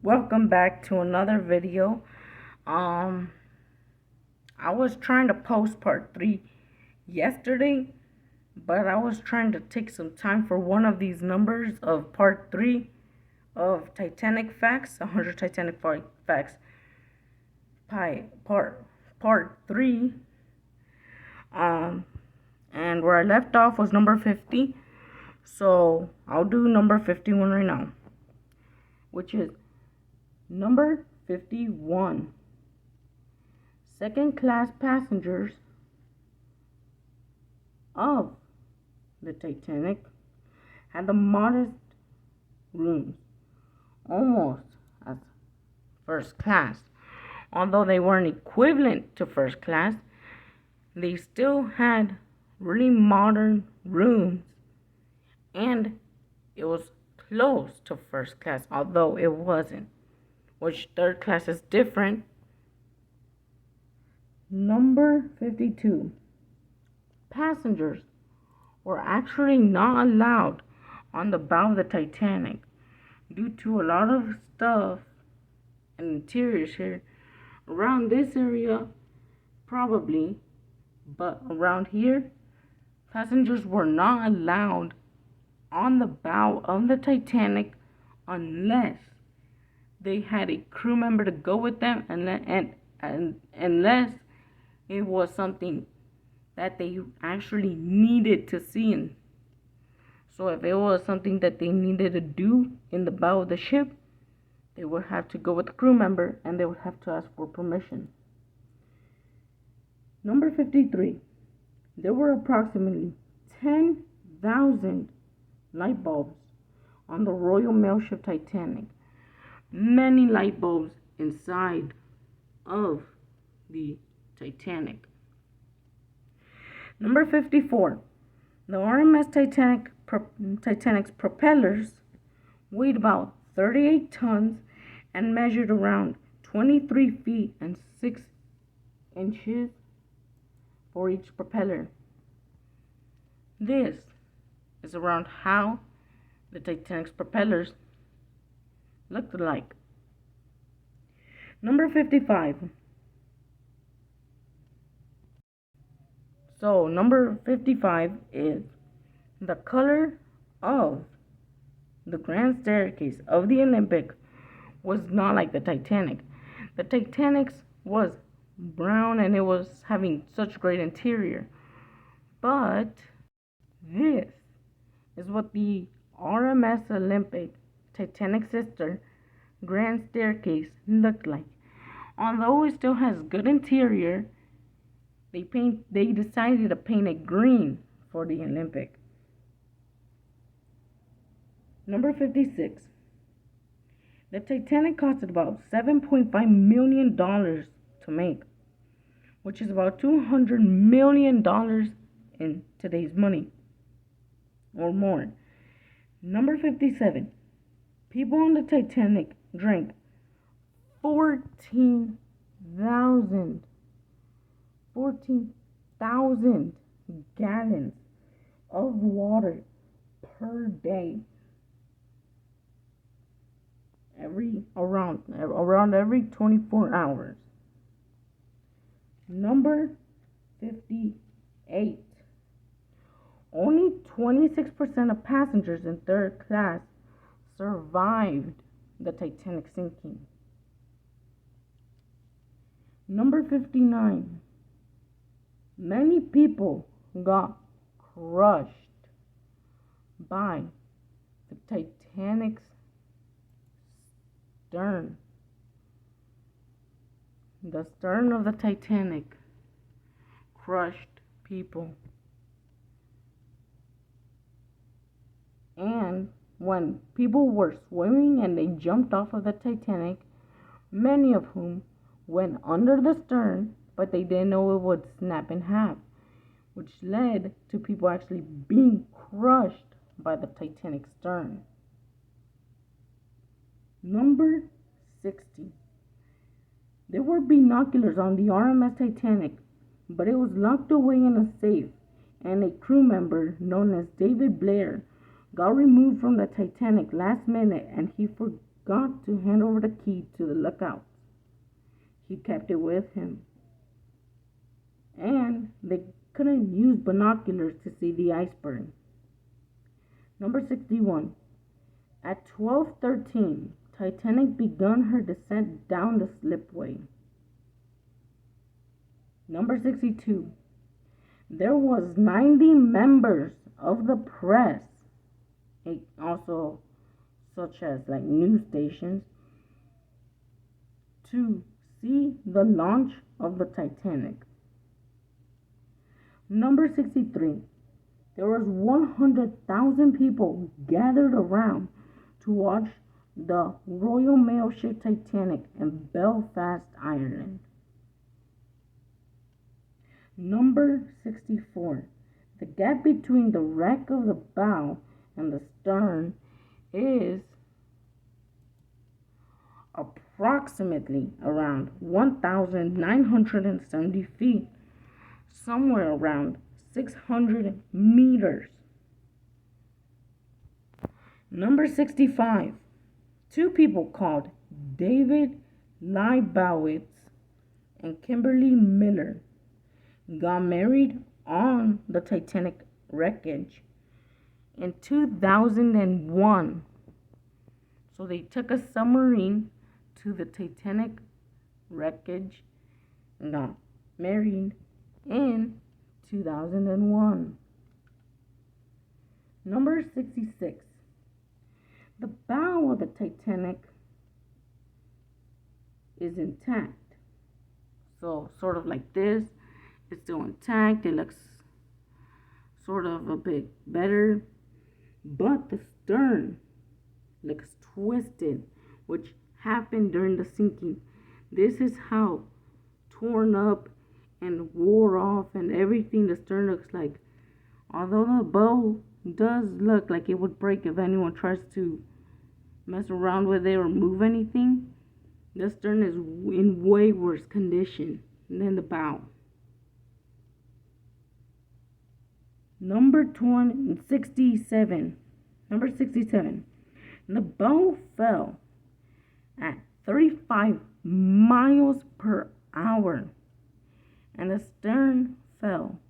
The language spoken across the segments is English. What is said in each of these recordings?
Welcome back to another video. Um, I was trying to post part 3 yesterday, but I was trying to take some time for one of these numbers of part 3 of Titanic facts, 100 Titanic facts, part 3. Um, and where I left off was number 50. So I'll do number 51 right now, which is number 51. Second class passengers of the Titanic had the modest rooms, almost as first class. Although they weren't equivalent to first class, they still had really modern rooms, and it was close to first class, although it wasn't, which third class is different. Number 52. Passengers were actually not allowed on the bow of the Titanic due to a lot of stuff and interiors here. Around this area, probably, but around here, passengers were not allowed on the bow of the Titanic unless they had a crew member to go with them, and unless it was something that they actually needed to see. So if it was something that they needed to do in the bow of the ship, they would have to go with the crew member and they would have to ask for permission. Number 53. There were approximately 10,000 light bulbs on the Royal Mail ship Titanic. Many light bulbs inside of the Titanic. Number 54. The RMS Titanic's propellers weighed about 38 tons and measured around 23 feet and 6 inches for each propeller. This is around how the Titanic's propellers looked like. Number 55. So number 55 is the color of the grand staircase of the Olympic was not like the Titanic. The Titanic's was brown and it was having such great interior. But this is what the RMS Olympic Titanic sister grand staircase looked like. Although it still has good interior, they decided to paint it green for the Olympic. Number 56. The Titanic costed about $7.5 million to make, which is about $200 million in today's money, or more. Number 57. People on the Titanic drank 14,000 gallons of water per day. Around every 24 hours. Number 58. Only 26% of passengers in third class survived the Titanic sinking. Number 59. Many people got crushed by the Titanic's stern. The stern of the Titanic crushed people. And when people were swimming and they jumped off of the Titanic, many of whom went under the stern, but they didn't know it would snap in half, which led to people actually being crushed by the Titanic stern. Number 60. There were binoculars on the RMS Titanic, but it was locked away in a safe, and a crew member known as David Blair got removed from the Titanic last minute, and he forgot forgot to hand over the key to the lookout. He kept it with him, and they couldn't use binoculars to see the iceberg. Number 61. At 12:13, Titanic began her descent down the slipway. Number 62. There was 90 members of the press, also such as like news stations, to see the launch of the Titanic. Number 63. There was 100,000 people gathered around to watch the Royal Mail ship Titanic in Belfast, Ireland. Number 64. The gap between the wreck of the bow and the stern is approximately around 1,970 feet, somewhere around 600 meters. Number 65. Two people called David Leibowitz and Kimberly Miller got married on the Titanic wreckage in 2001. So they took a submarine to the Titanic wreckage and got married in 2001. Number 66. The bow of the Titanic is intact. So sort of like this. It's still intact. It looks sort of a bit better. But the stern looks twisted, which happened during the sinking. This is how torn up and wore off and everything the stern looks like. Although the bow does look like it would break if anyone tries to mess around with it or move anything, the stern is in way worse condition than the bow. Number 67. Number 67. The bow fell at 35 miles per hour, and the stern fell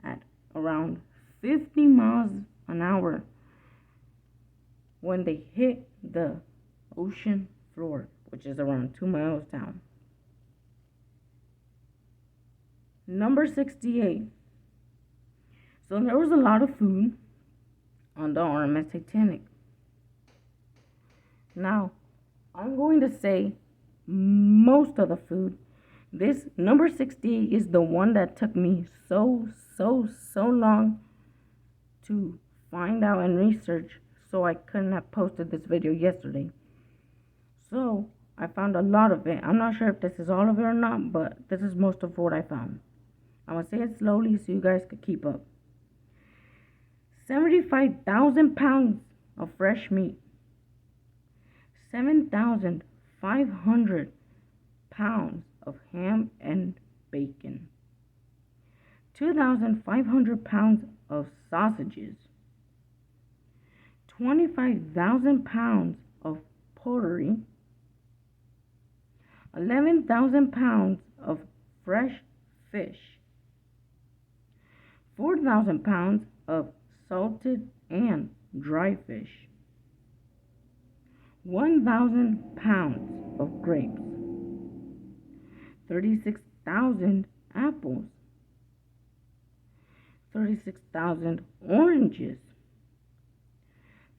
at around 50 miles an hour when they hit the ocean floor, which is around 2 miles down. Number 68. So there was a lot of food on the RMS Titanic. Now, I'm going to say most of the food. This number 68 is the one that took me so long to find out and research, so I couldn't have posted this video yesterday. So I found a lot of it. I'm not sure if this is all of it or not, but this is most of what I found. I'm going to say it slowly so you guys could keep up. 75,000 pounds of fresh meat. 7,500 pounds of ham and bacon. 2,500 pounds of sausages. 25,000 pounds of pottery. 11,000 pounds of fresh fish. 4,000 pounds of salted and dry fish. 1,000 pounds of grapes. 36,000 apples. 36,000 oranges.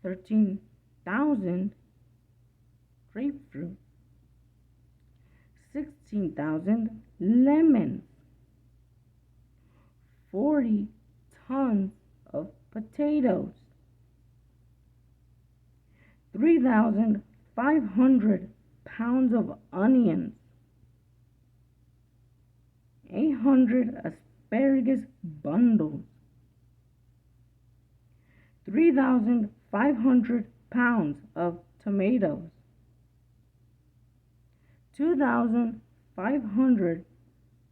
13,000 grapefruit. 16,000 lemons. 40 tons of potatoes. 3,500 pounds of onions. 800 asparagus bundles. 3,500 pounds of tomatoes. 2,500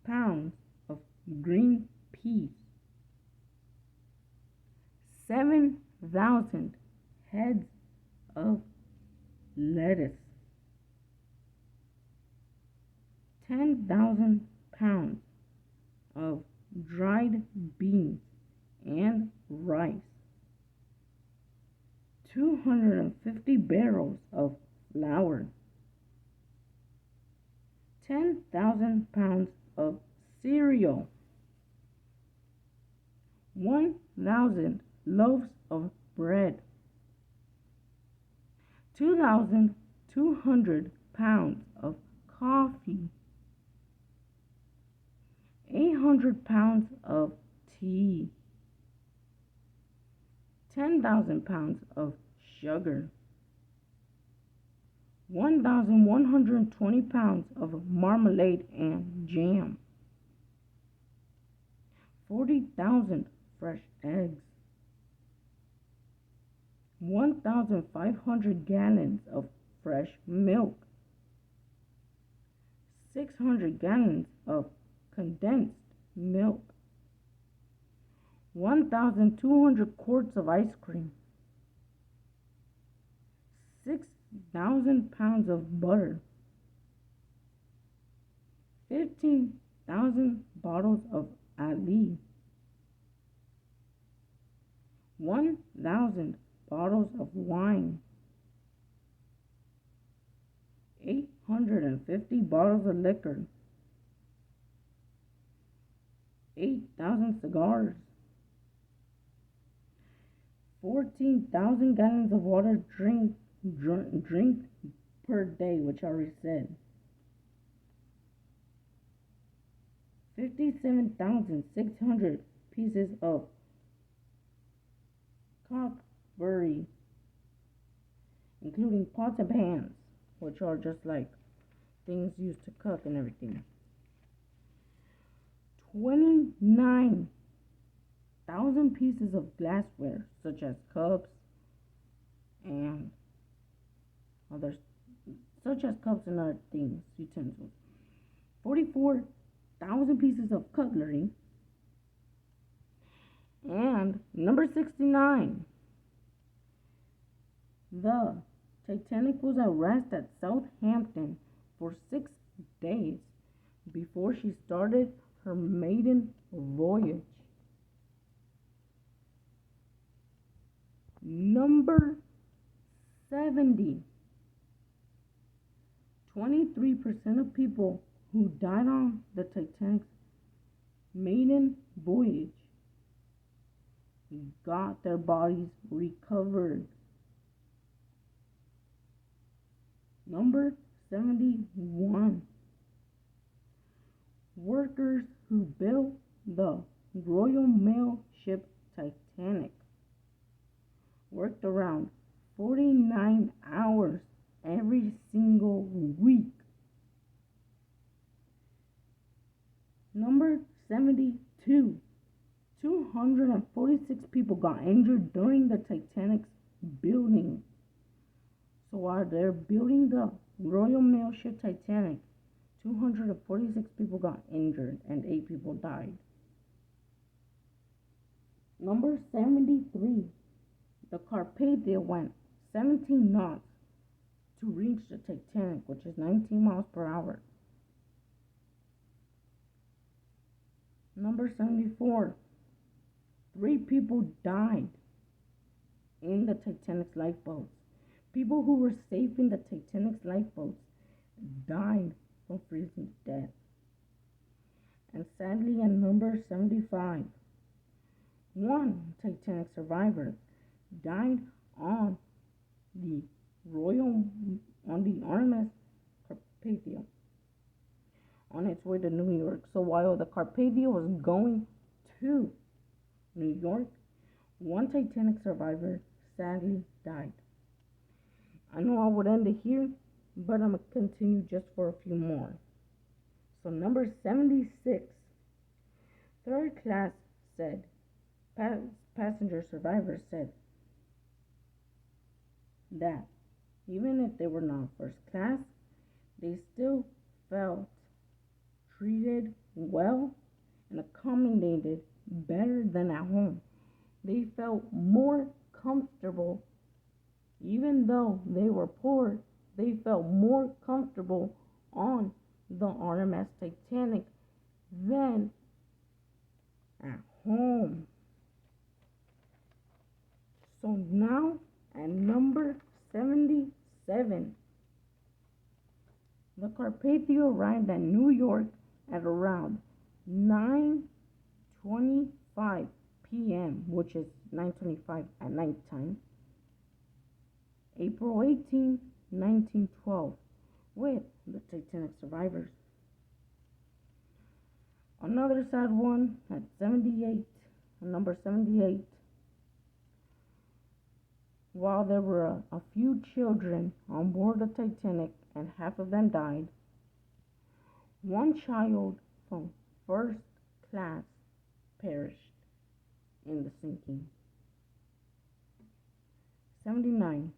pounds of green peas. 7,000 heads of lettuce, 10,000 pounds of dried beans and rice, 250 barrels of flour, 10,000 pounds of cereal, 1,000 loaves of bread, 2,200 pounds of coffee, 800 pounds of tea, 10,000 pounds of sugar, 1,120 pounds of marmalade and jam, 40,000 fresh eggs, 1,500 gallons of fresh milk, 600 gallons of condensed milk, 1,200 quarts of ice cream, 6,000 pounds of butter, 15,000 bottles of alot, 1,000 bottles of wine, 850 bottles of liquor, 8,000 cigars, 14,000 gallons of water drink per day, which I already said, 57,600 pieces of cookery, including pots and pans, which are just like things used to cook and everything. 29,000 pieces of glassware, such as cups and other things, utensils. 44,000 pieces of cutlery. And number 69, the Titanic was at rest at Southampton for 6 days before she started her maiden voyage. Number 70. 23% of people who died on the Titanic's maiden voyage got their bodies recovered. Number 71. Workers who built the Royal Mail ship Titanic worked around 49 hours every single week. Number 72. 246 people got injured during the Titanic's building. So while they're building the Royal Mail ship Titanic, 246 people got injured and 8 people died. Number 73. The Carpathia went 17 knots to reach the Titanic, which is 19 miles per hour. Number 74. 3 people died in the Titanic's lifeboats. People who were safe in the Titanic's lifeboats died from freezing to death. And sadly, at number 75, 1 Titanic survivor died on the RMS Carpathia on its way to New York. So while the Carpathia was going to New York, 1 Titanic survivor sadly died. I know I would end it here, but I'm going to continue just for a few more. So number 76, third class said, passenger survivors said that even if they were not first class, they still felt treated well and accommodated better than at home. They felt more comfortable Even though they were poor, they felt more comfortable on the RMS Titanic than at home. So now at number 77, the Carpathia arrived at New York at around 9:25 p.m., which is 9:25 at nighttime, April 18, 1912, with the Titanic survivors. Another sad one at 78, number 78. While there were a few children on board the Titanic and half of them died, one child from first class perished in the sinking. 79.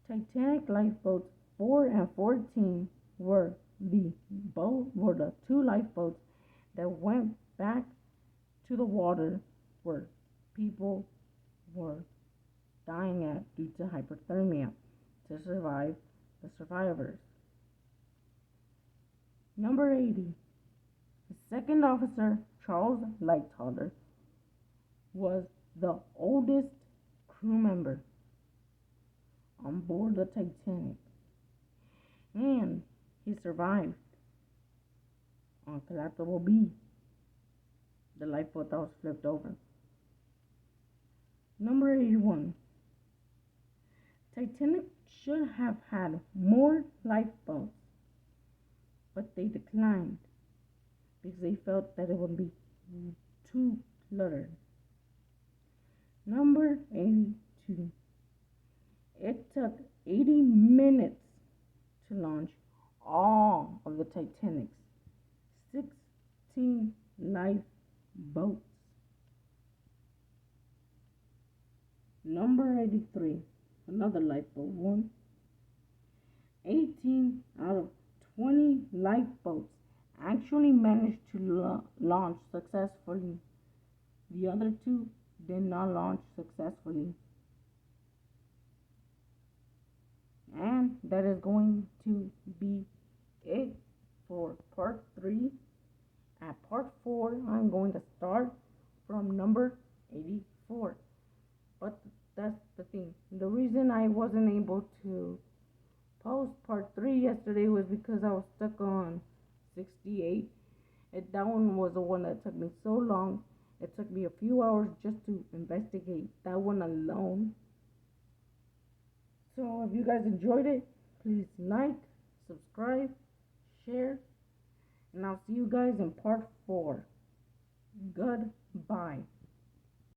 Titanic lifeboats 4 and 14 were the two lifeboats that went back to the water where people were dying at due to hypothermia to survive the survivors. Number 80. The second officer, Charles Lightoller, was the oldest crew member on board the Titanic, and he survived on Collapsible B, the lifeboat that was flipped over. Number 81. Titanic should have had more lifeboats, but they declined because they felt that it would be too cluttered. Number 82. It took 80 minutes to launch all of the Titanic's 16 lifeboats. Number 83. Another lifeboat one. 18 out of 20 lifeboats actually managed to launch successfully. The other two did not launch successfully. And that is going to be it for part 3. At part 4, I'm going to start from number 84. But that's the thing. The reason I wasn't able to post part 3 yesterday was because I was stuck on 68. And that one was the one that took me so long. It took me a few hours just to investigate that one alone. So if you guys enjoyed it, please like, subscribe, share, and I'll see you guys in part 4. Goodbye.